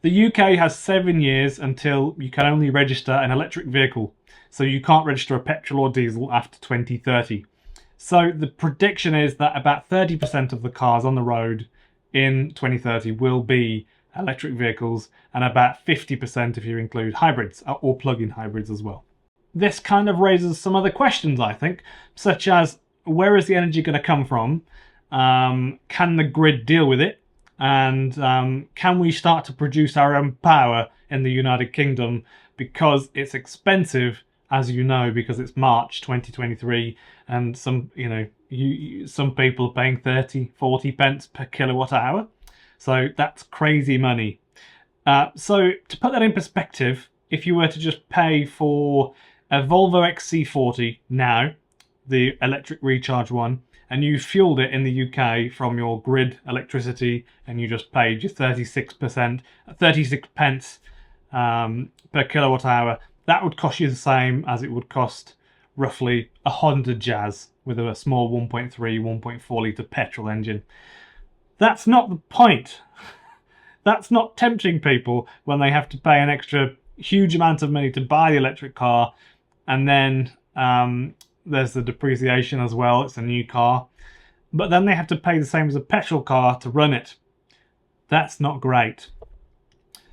The UK has 7 years until you can only register an electric vehicle. So you can't register a petrol or diesel after 2030. So the prediction is that about 30% of the cars on the road in 2030 will be electric vehicles, and about 50% if you include hybrids or plug-in hybrids as well. This kind of raises some other questions, I think, such as where is the energy going to come from? Can the grid deal with it? And can we start to produce our own power in the United Kingdom? Because it's expensive, as you know, because it's March 2023, and some people are paying 30-40 pence per kilowatt hour. So that's crazy money. So to put that in perspective, if you were to just pay for a Volvo XC40 now, the electric recharge one, and you fueled it in the UK from your grid electricity, and you just paid your 36 pence per kilowatt hour, that would cost you the same as it would cost roughly 100 Jazz with a small 1.3, 1.4 litre petrol engine. That's not the point. That's not tempting people when they have to pay an extra huge amount of money to buy the electric car, and then there's the depreciation as well. It's a new car, but then they have to pay the same as a petrol car to run it. That's not great.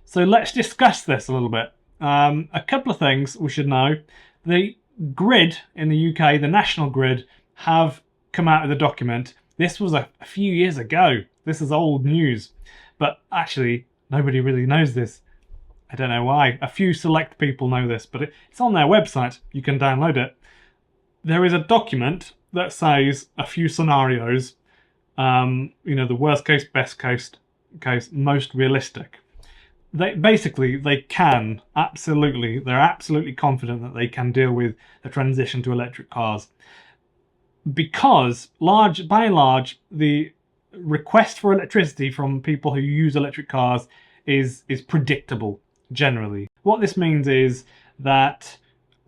So let's discuss this a little bit. A couple of things we should know. The grid in the UK, the national grid, have come out with a document. This was a few years ago. This is old news, but actually nobody really knows this. I don't know why. A few select people know this, but it's on their website. You can download it. There is a document that says a few scenarios, the worst case, best case, most realistic. They're absolutely confident that they can deal with the transition to electric cars. Because by and large, the request for electricity from people who use electric cars is predictable, generally. What this means is that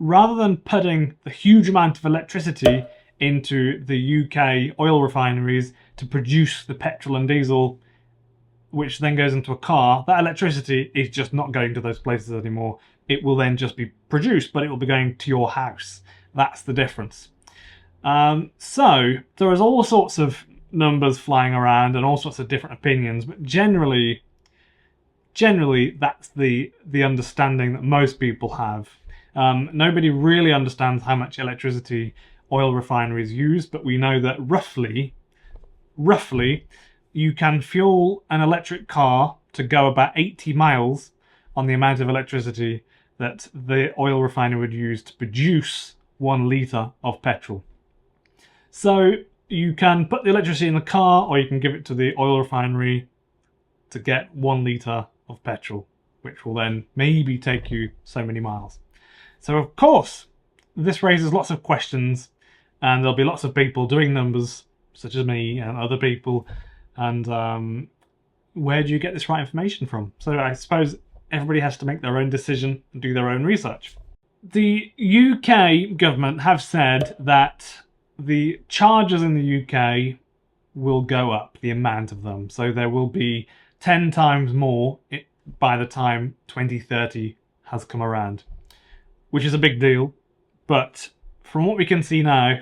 rather than putting the huge amount of electricity into the UK oil refineries to produce the petrol and diesel, which then goes into a car, that electricity is just not going to those places anymore. It will then just be produced, but it will be going to your house. That's the difference. So there is all sorts of numbers flying around and all sorts of different opinions, but generally that's the understanding that most people have. Nobody really understands how much electricity oil refineries use, but we know that roughly you can fuel an electric car to go about 80 miles on the amount of electricity that the oil refinery would use to produce 1 litre of petrol. So you can put the electricity in the car, or you can give it to the oil refinery to get 1 litre of petrol, which will then maybe take you so many miles. So of course, this raises lots of questions, and there'll be lots of people doing numbers, such as me and other people, and where do you get this right information from? So I suppose everybody has to make their own decision and do their own research. The UK government have said that the charges in the UK will go up, the amount of them. So there will be 10 times more by the time 2030 has come around, which is a big deal. But from what we can see now,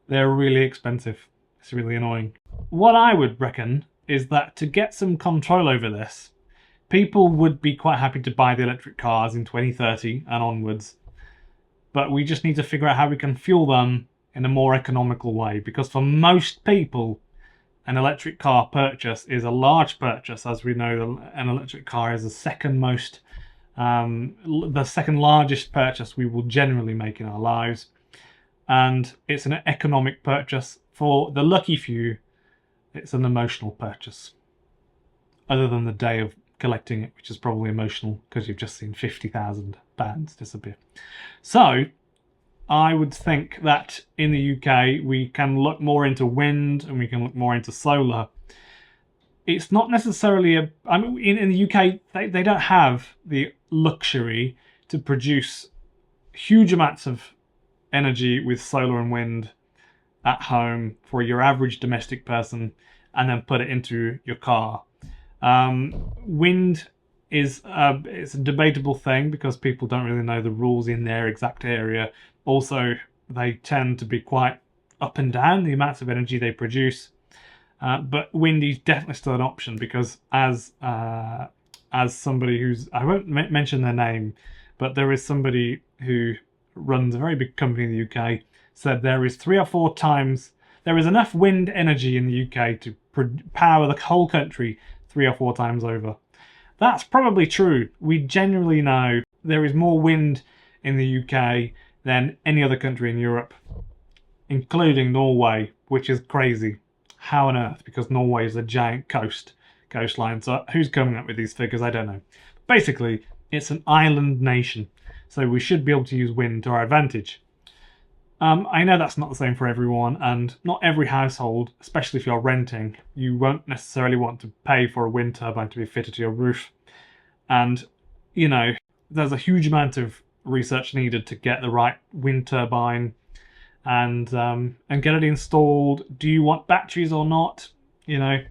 they're really expensive. It's really annoying. What I would reckon is that to get some control over this, people would be quite happy to buy the electric cars in 2030 and onwards. But we just need to figure out how we can fuel them in a more economical way, because for most people, an electric car purchase is a large purchase. As we know, an electric car is the second largest purchase we will generally make in our lives, and it's an economic purchase. For the lucky few, it's an emotional purchase, other than the day of collecting it, which is probably emotional because you've just seen £50,000 disappear. So I would think that in the UK we can look more into wind and we can look more into solar. It's not necessarily in the UK they don't have the luxury to produce huge amounts of energy with solar and wind at home for your average domestic person and then put it into your car. Wind is it's a debatable thing because people don't really know the rules in their exact area. Also, they tend to be quite up and down, the amounts of energy they produce. But wind is definitely still an option because as somebody who's, I won't mention their name, but there is somebody who runs a very big company in the UK, said there is 3 or 4 times, there is enough wind energy in the UK to power the whole country 3 or 4 times over. That's probably true. We genuinely know there is more wind in the UK than any other country in Europe, including Norway, which is crazy. How on earth? Because Norway is a giant coastline. So who's coming up with these figures? I don't know. Basically, it's an island nation, so we should be able to use wind to our advantage. I know that's not the same for everyone, and not every household, especially if you're renting, you won't necessarily want to pay for a wind turbine to be fitted to your roof. And, you know, there's a huge amount of research needed to get the right wind turbine and get it installed. Do you want batteries or not? You know,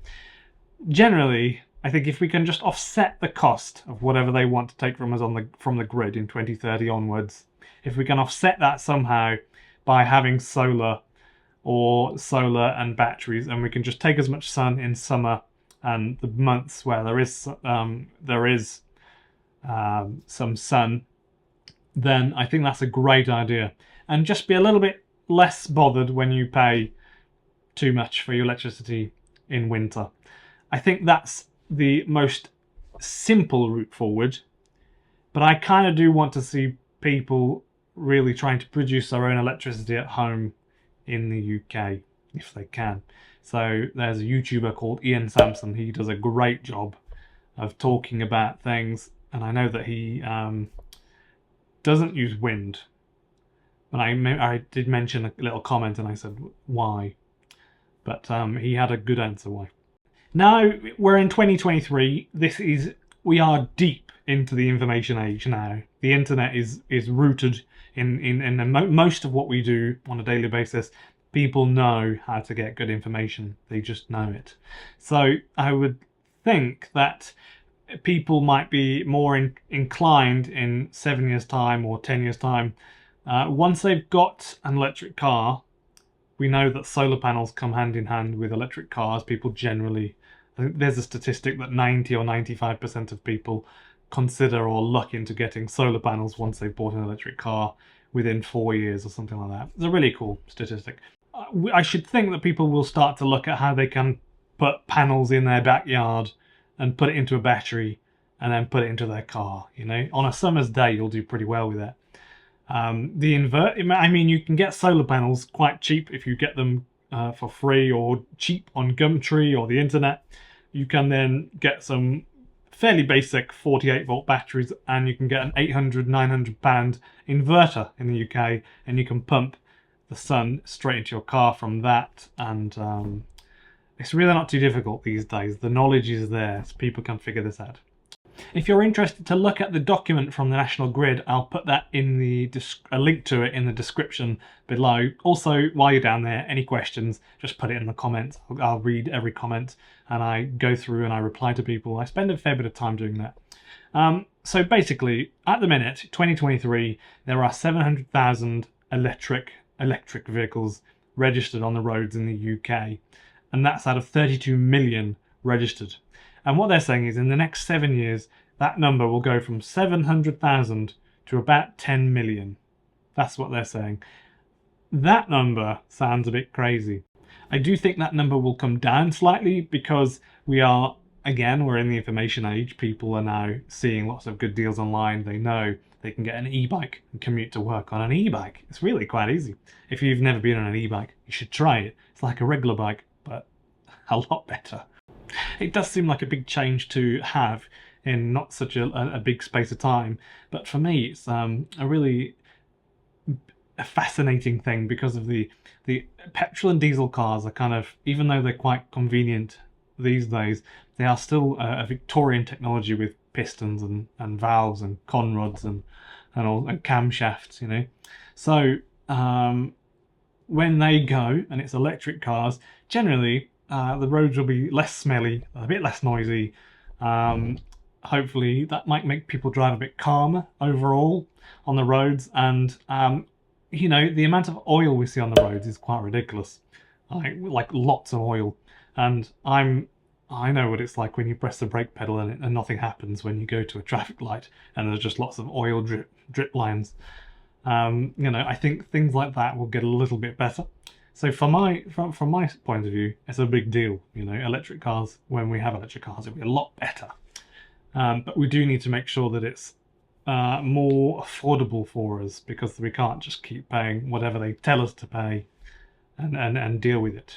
generally, I think if we can just offset the cost of whatever they want to take from us from the grid in 2030 onwards, if we can offset that somehow by having solar and batteries, and we can just take as much sun in summer and the months where there is some sun, then I think that's a great idea. And just be a little bit less bothered when you pay too much for your electricity in winter. I think that's the most simple route forward, but I kind of do want to see people really trying to produce their own electricity at home in the UK if they can. So there's a YouTuber called Ian Sampson. He does a great job of talking about things, and I know that he doesn't use wind. And I did mention a little comment and I said why, but he had a good answer why. Now we're in 2023. We are deep into the information age now. The internet is rooted in most of what we do on a daily basis. People know how to get good information. They just know it. So I would think that people might be more inclined in 7 years' time or 10 years' time. Once they've got an electric car, we know that solar panels come hand in hand with electric cars. People generally, I think there's a statistic that 90 or 95% of people consider or look into getting solar panels once they've bought an electric car within 4 years or something like that. It's a really cool statistic. I should think that people will start to look at how they can put panels in their backyard and put it into a battery and then put it into their car. You know, on a summer's day, you'll do pretty well with that. You can get solar panels quite cheap if you get them for free or cheap on Gumtree or the internet. You can then get some fairly basic 48-volt batteries, and you can get an 800, 900 pound inverter in the UK, and you can pump the sun straight into your car from that. And it's really not too difficult these days. The knowledge is there, so people can figure this out. If you're interested to look at the document from the National Grid, I'll put that in a link to it in the description below. Also, while you're down there, any questions, just put it in the comments. I'll read every comment and I go through and I reply to people. I spend a fair bit of time doing that. So basically, at the minute, 2023, there are 700,000 electric vehicles registered on the roads in the UK, and that's out of 32 million registered. And what they're saying is in the next 7 years, that number will go from 700,000 to about 10 million. That's what they're saying. That number sounds a bit crazy. I do think that number will come down slightly because we're in the information age. People are now seeing lots of good deals online. They know they can get an e-bike and commute to work on an e-bike. It's really quite easy. If you've never been on an e-bike, you should try it. It's like a regular bike, but a lot better. It does seem like a big change to have in not such a big space of time, but for me it's a really fascinating thing because of the petrol and diesel cars are kind of, even though they're quite convenient these days, they are still a Victorian technology with pistons and valves and conrods and camshafts, you know. So when they go and it's electric cars, generally the roads will be less smelly, a bit less noisy. hopefully that might make people drive a bit calmer overall on the roads. And you know, the amount of oil we see on the roads is quite ridiculous, like lots of oil. And I know what it's like when you press the brake pedal and nothing happens when you go to a traffic light and there's just lots of oil drip lines. You know, I think things like that will get a little bit better. So from my point of view, it's a big deal. You know, electric cars, when we have electric cars, it'll be a lot better. But we do need to make sure that it's more affordable for us, because we can't just keep paying whatever they tell us to pay and deal with it.